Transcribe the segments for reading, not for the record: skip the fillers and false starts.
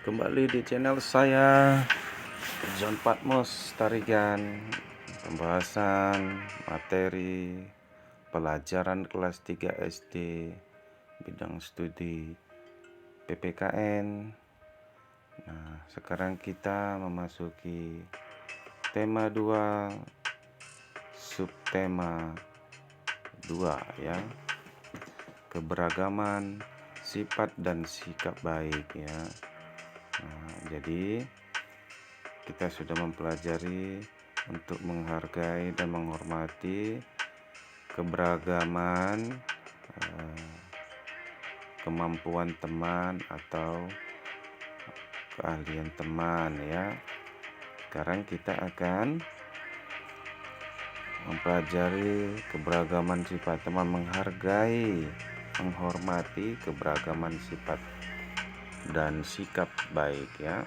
Kembali di channel saya, John Patmos Tarigan. Pembahasan materi pelajaran kelas 3 SD bidang studi PPKN. Nah, sekarang kita memasuki tema 2, subtema 2 ya. Keberagaman sifat dan sikap baik ya. Nah, jadi kita sudah mempelajari untuk menghargai dan menghormati keberagaman kemampuan teman atau keahlian teman ya. Sekarang kita akan mempelajari keberagaman sifat teman, menghargai, menghormati keberagaman sifat dan sikap baik ya.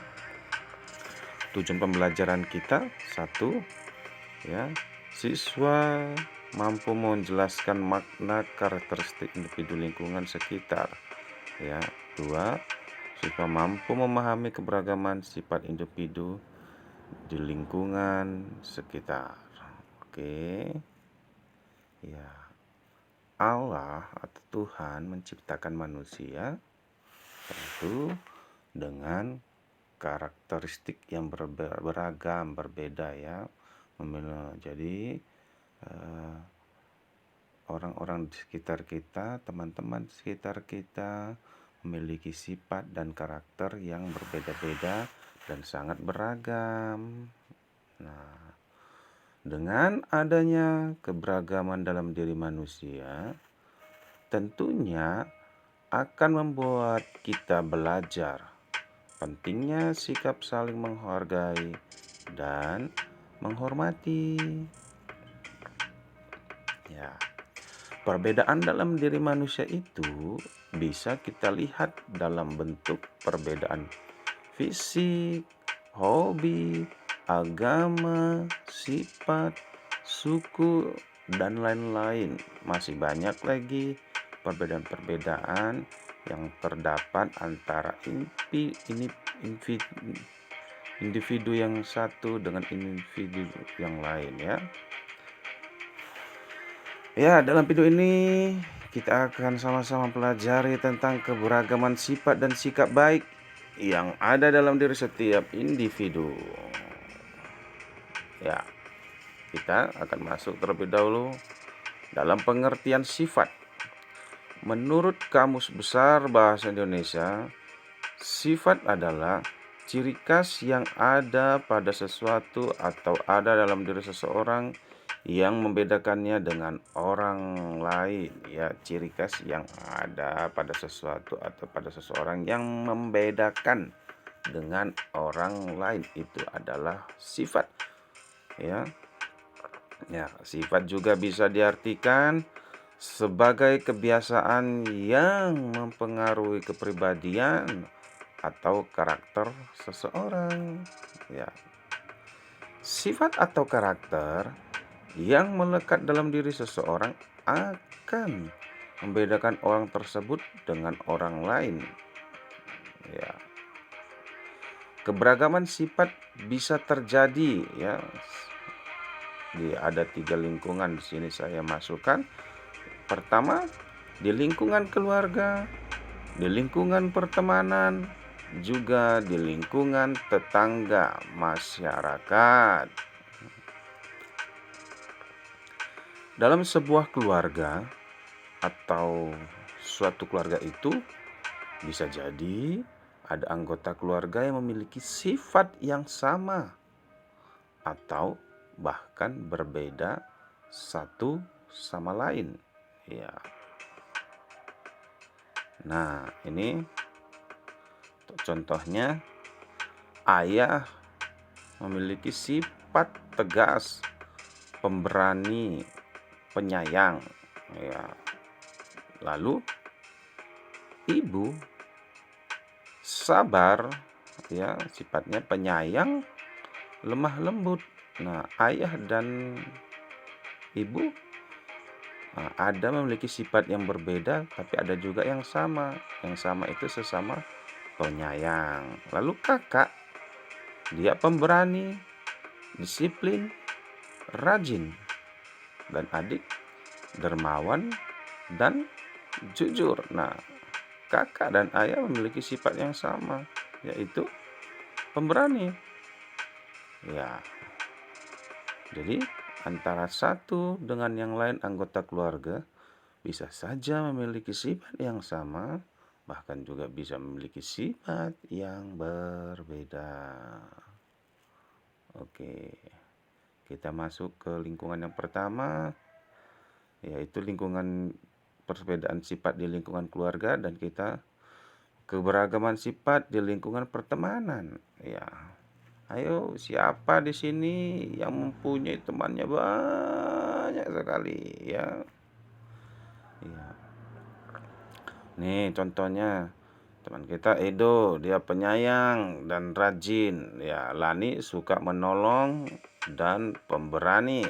Tujuan pembelajaran kita, 1 ya, siswa mampu menjelaskan makna karakteristik individu lingkungan sekitar ya. 2, siswa mampu memahami keberagaman sifat individu di lingkungan sekitar. Oke ya, Allah atau Tuhan menciptakan manusia tentu dengan karakteristik yang beragam, berbeda ya. Jadi orang-orang di sekitar kita, teman-teman di sekitar kita memiliki sifat dan karakter yang berbeda-beda dan sangat beragam. Nah, dengan adanya keberagaman dalam diri manusia, tentunya akan membuat kita belajar pentingnya sikap saling menghargai dan menghormati. Ya, perbedaan dalam diri manusia itu bisa kita lihat dalam bentuk perbedaan fisik, hobi, agama, sifat, suku, dan lain-lain. Masih banyak lagi perbedaan-perbedaan yang terdapat antara individu yang satu dengan individu yang lain ya. Ya, dalam video ini kita akan sama-sama pelajari tentang keberagaman sifat dan sikap baik yang ada dalam diri setiap individu. Ya, kita akan masuk terlebih dahulu dalam pengertian sifat. Menurut Kamus Besar Bahasa Indonesia, sifat adalah ciri khas yang ada pada sesuatu atau ada dalam diri seseorang yang membedakannya dengan orang lain ya. Ciri khas yang ada pada sesuatu atau pada seseorang yang membedakan dengan orang lain itu adalah sifat ya. Ya, sifat juga bisa diartikan sebagai kebiasaan yang mempengaruhi kepribadian atau karakter seseorang ya. Sifat atau karakter yang melekat dalam diri seseorang akan membedakan orang tersebut dengan orang lain ya. Keberagaman sifat bisa terjadi ya. Ada 3 lingkungan di sini saya masukkan. Pertama, di lingkungan keluarga, di lingkungan pertemanan, juga di lingkungan tetangga masyarakat. Dalam sebuah keluarga atau suatu keluarga itu bisa jadi ada anggota keluarga yang memiliki sifat yang sama atau bahkan berbeda satu sama lain ya. Nah, ini contohnya, ayah memiliki sifat tegas, pemberani, penyayang ya. Lalu ibu sabar ya, sifatnya penyayang, lemah lembut. Nah, ayah dan ibu ada memiliki sifat yang berbeda, tapi ada juga yang sama. Yang sama itu sesama penyayang. Lalu kakak, dia pemberani, disiplin, rajin. Dan adik, dermawan, dan jujur. Nah, kakak dan ayah memiliki sifat yang sama, yaitu pemberani. Ya, jadi antara satu dengan yang lain anggota keluarga bisa saja memiliki sifat yang sama, bahkan juga bisa memiliki sifat yang berbeda. Oke, kita masuk ke lingkungan yang pertama, yaitu lingkungan perbedaan sifat di lingkungan keluarga, dan kita keberagaman sifat di lingkungan pertemanan. Ya, ayo, siapa di sini yang mempunyai temannya banyak sekali ya? Ya. Nih contohnya teman kita Edo, dia penyayang dan rajin. Ya, Lani suka menolong dan pemberani.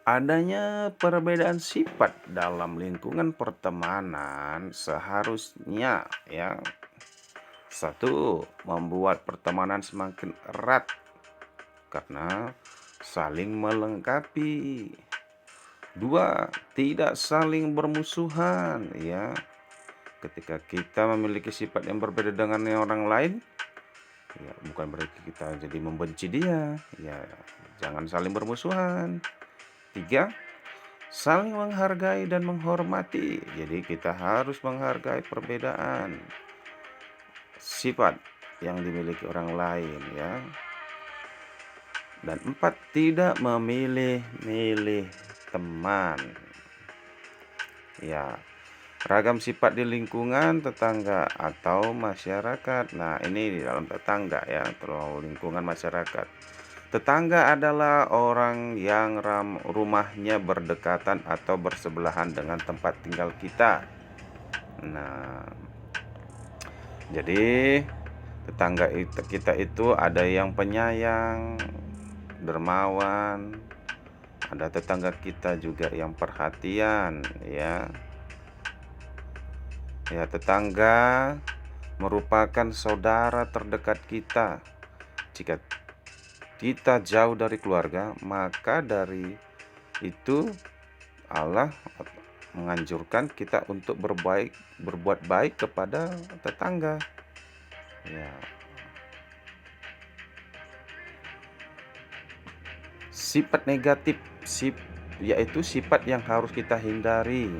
Adanya perbedaan sifat dalam lingkungan pertemanan seharusnya ya, satu, membuat pertemanan semakin erat karena saling melengkapi. Dua, tidak saling bermusuhan ya. Ketika kita memiliki sifat yang berbeda dengan orang lain, ya bukan berarti kita jadi membenci dia. Ya, jangan saling bermusuhan. Tiga, saling menghargai dan menghormati. Jadi kita harus menghargai perbedaan sifat yang dimiliki orang lain ya. Dan empat, tidak memilih-milih teman. Ya, ragam sifat di lingkungan, tetangga, atau masyarakat. Nah, ini di dalam tetangga ya, atau lingkungan masyarakat. Tetangga adalah orang yang rumahnya berdekatan atau bersebelahan dengan tempat tinggal kita. Nah, jadi tetangga kita itu ada yang penyayang, dermawan, ada tetangga kita juga yang perhatian ya. Ya, tetangga merupakan saudara terdekat kita. Jika kita jauh dari keluarga, maka dari itu Allah menganjurkan kita untuk berbuat baik kepada tetangga. Ya. Sifat negatif, yaitu sifat yang harus kita hindari,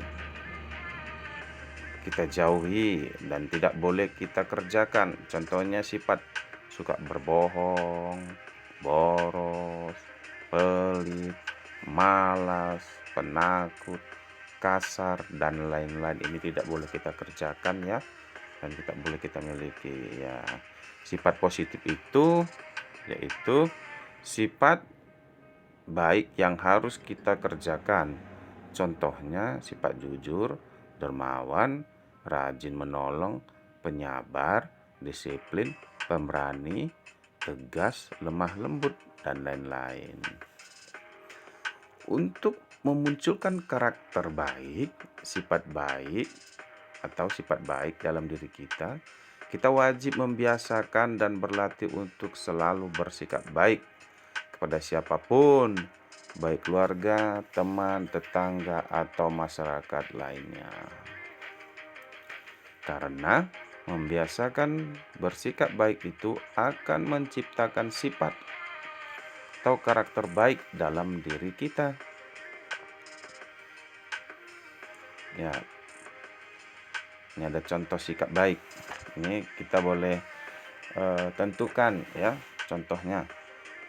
kita jauhi, dan tidak boleh kita kerjakan. Contohnya sifat suka berbohong, boros, pelit, malas, penakut, kasar, dan lain-lain. Ini tidak boleh kita kerjakan ya, dan tidak boleh kita miliki ya. Sifat positif itu yaitu sifat baik yang harus kita kerjakan. Contohnya sifat jujur, dermawan, rajin menolong, penyabar, disiplin, pemberani, tegas, lemah lembut, dan lain-lain. Untuk memunculkan karakter baik, sifat baik, atau sifat baik dalam diri kita, kita wajib membiasakan dan berlatih untuk selalu bersikap baik kepada siapapun, baik keluarga, teman, tetangga, atau masyarakat lainnya. Karena membiasakan bersikap baik itu akan menciptakan sifat atau karakter baik dalam diri kita. Ya, ini ada contoh sikap baik. Ini kita boleh tentukan ya. Contohnya,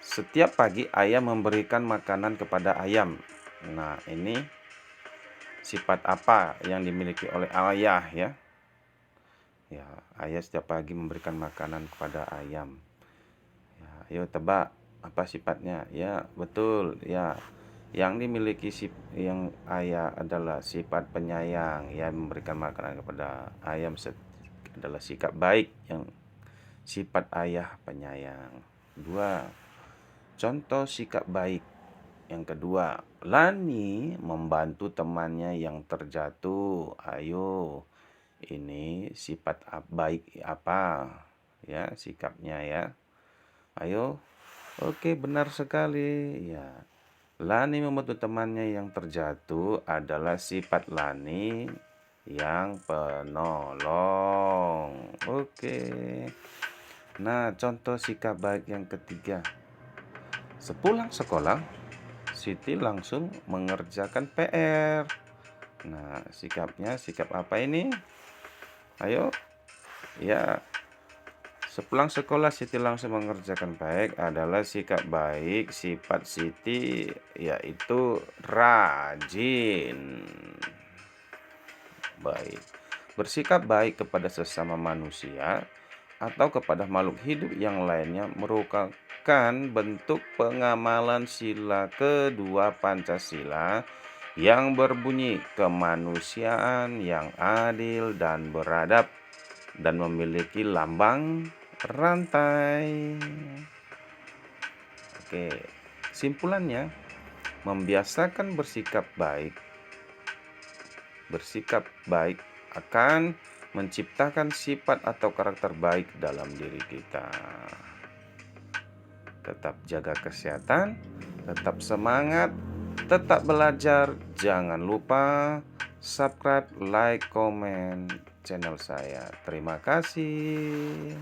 setiap pagi ayah memberikan makanan kepada ayam. Nah, ini sifat apa yang dimiliki oleh ayah ya? Ya, ayah setiap pagi memberikan makanan kepada ayam. Ya, ayo tebak apa sifatnya? Ya, betul ya. Yang dimiliki yang ayah adalah sifat penyayang. Ya, memberikan makanan kepada ayam adalah sikap baik, yang sifat ayah penyayang. Dua, contoh sikap baik. Yang kedua, Lani membantu temannya yang terjatuh. Ayo, ini sifat baik apa ya sikapnya ya. Ayo, oke benar sekali ya. Lani membantu temannya yang terjatuh adalah sifat Lani yang penolong. Oke. Nah, contoh sikap baik yang ketiga. Sepulang sekolah, Siti langsung mengerjakan PR. Nah, sikapnya sikap apa ini? Ayo. Ya, sepulang sekolah Siti langsung mengerjakan baik adalah sikap baik sifat Siti yaitu rajin. Baik. Bersikap baik kepada sesama manusia atau kepada makhluk hidup yang lainnya merupakan bentuk pengamalan sila kedua Pancasila yang berbunyi kemanusiaan yang adil dan beradab dan memiliki lambang rantai. Oke, simpulannya membiasakan bersikap baik akan menciptakan sifat atau karakter baik dalam diri kita. Tetap jaga kesehatan, tetap semangat, tetap belajar. Jangan lupa subscribe, like, komen channel saya. Terima kasih.